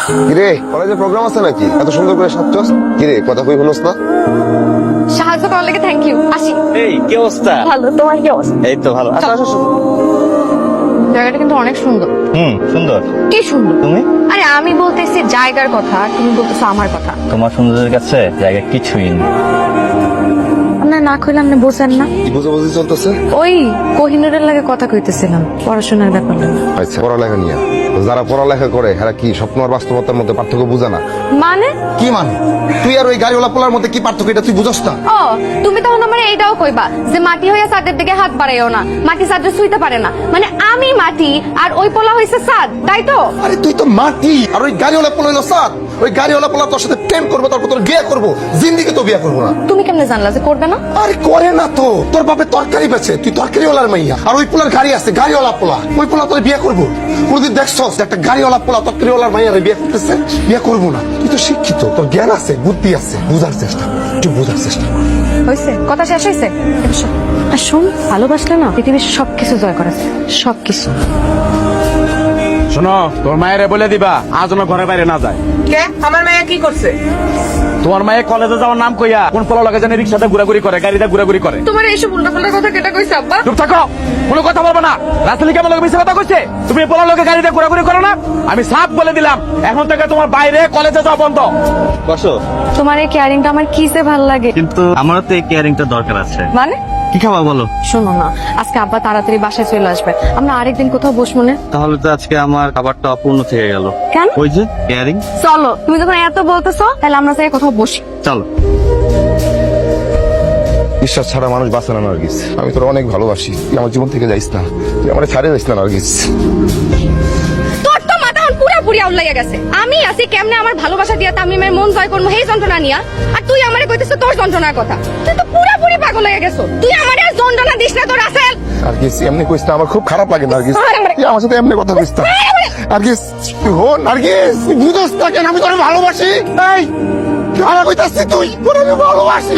কিরে কলেজে প্রোগ্রাম আছে নাকি? এত সুন্দর করে সাজছস। কিরে কথা কই হলোস না? সাহায্য করার লেগে থ্যাংক ইউ। আসি। এই কি অবস্থা? ভালো, তোমার কি অবস্থা? এই তো ভালো। আসো আসো। জায়গাটা কিন্তু অনেক সুন্দর। সুন্দর। কি সুন্দর? তুমি? আরে আমি বলতেছি জায়গার কথা, তুমি বলতেছো আমার কথা। তোমার সৌন্দর্যের কাছে জায়গা কিছুই না। আপনার না কইলে আপনি বোঝেন না। কি বুঝাবুঝি চলতেছে? ওই কোহিনুরের লাগে কথা কইতেছিলাম পড়াশোনার ব্যাপারে। আচ্ছা পড়ালেখা নিয়ে। যারা পড়ালেখা করে এরা কি স্বপ্ন আর বাস্তবতার মধ্যে পার্থক্য বুঝে না? মানে? কি মানে? তুই আর ওই গাড়িওয়ালা পোলার মধ্যে কি পার্থক্য এটা তুই বুঝস না? ও তুমি তখন আমার এইটাও কইবা যে মাটি হইয়া ছাদের দিকে হাত বাড়াইও না, মাটি ছাদে শুইতে পারে না। মানে আমি মাটি আর ওই পোলা হইছে ছাদ, তাই তো? আরে তুই তো মাটি আর ওই গাড়িওয়ালা পোলা হইলো সাত। ওই গাড়িওয়ালা পোলা তোর সাথে প্রেম করবো, তারপর তোর বিয়ে করবো, জিন্দিগি তো বিয়ে করবো না। তুমি কেমনে জানলা যে করবে না? আরে করে না তো, তোর বাপে তরকারি বেচে, তুই তরকারিওয়ালার মাইয়া, আর ওই পোলার গাড়ি আছে গাড়িওয়ালা পোলা, ওই পোলা তোর বিয়ে করবো। কোনদিন দেখছস যে একটা গাড়িওয়ালা পোলা তরকারিওয়ালার মাইয়ারে বিয়ে করতেছে? বিয়ে করবো না। তুই তো শিক্ষিত, তোর জ্ঞান আছে, বুদ্ধি আছে, বুঝার চেষ্টা কর, একটু বুঝার চেষ্টা কর। হইছে? কথা শেষ হইছে? এসো। আর শোন, ভালোবাসলে না পৃথিবীর সবকিছু জয় করা যায়, সবকিছু। শোনো, তোর মায়েরে বলে দিবা আজ যেন ঘরে বাইরে না যায়। কে? আমার মায়া কি করছে? তোমার মায়ে কলেজে যাওয়ার নাম কইয়া কোন পোলা লাগে জানি রিক্সাতে ঘোরাঘুরি করে, গাড়িতে ঘোরাঘুরি করে। তোমার এইসব উল্টাপাল্টা কথা কেটা কইছে আব্বা? চুপ থাকো, কোনো কথা বলবো না। রাস্তালি কেমন লোক মিশে কথা কইছে? তুমি পোলা লোকে গাড়িতে ঘোরাঘুরি করো না? আমি সাফ বলে দিলাম এখন থেকে তোমার বাইরে কলেজে যাওয়া বন্ধ। বসো। তোমার এই কেয়ারিংটা আমার কিসে ভাল লাগে। কিন্তু আমারও তো এই কেয়ারিংটা দরকার আছে। মানে? কি খাওয়া বলো? শোনো না, আজকে আব্বা তাড়াতাড়ি বাসায় চলে আসবে, আমরা আরেকদিন কোথাও বসবো না? তাহলে তো আজকে আমার খাবারটা অপূর্ণ থেকে গেল। কেন? ওই যে কেয়ারিং। চলো, তুমি যখন এত বলতেছো তাহলে আমরা যাই কোথাও বসি। চলো। বিশ্বাস ছাড়া মানুষ বাঁচে না নার্গিস। আমি তোর অনেক ভালোবাসি, তুই আমার জীবন থেকে যাইস না, তুই আমার ছাড়ে যাইস না নার্গিস। তোর তো মাথা এখন পুরাপুরি আউলাইয়া গেছে। আমি আছি কেমনে আমার ভালোবাসা দিয়া তামিমের মন জয় করবো সেই যন্ত্রণা নিয়া, আর তুই আমারে কইতেছিস তোর যন্ত্রণার কথা। তুই তো পুরাপুরি পাগল হয়ে গেছো। তুই আমারে আর যন্ত্রণা দিস না তোর আসেল। নার্গিস এমনি কইস না, আমার খুব খারাপ লাগে নার্গিস। আরে, তুই আমার সাথে এমনি কথা কইস না নার্গিস। তুই হন নার্গিস, তুই বুঝোস না কেন আমি তোরে ভালোবাসি? এই খারাপ কইতাছিস তুই, তোরে আমি ভালোবাসি।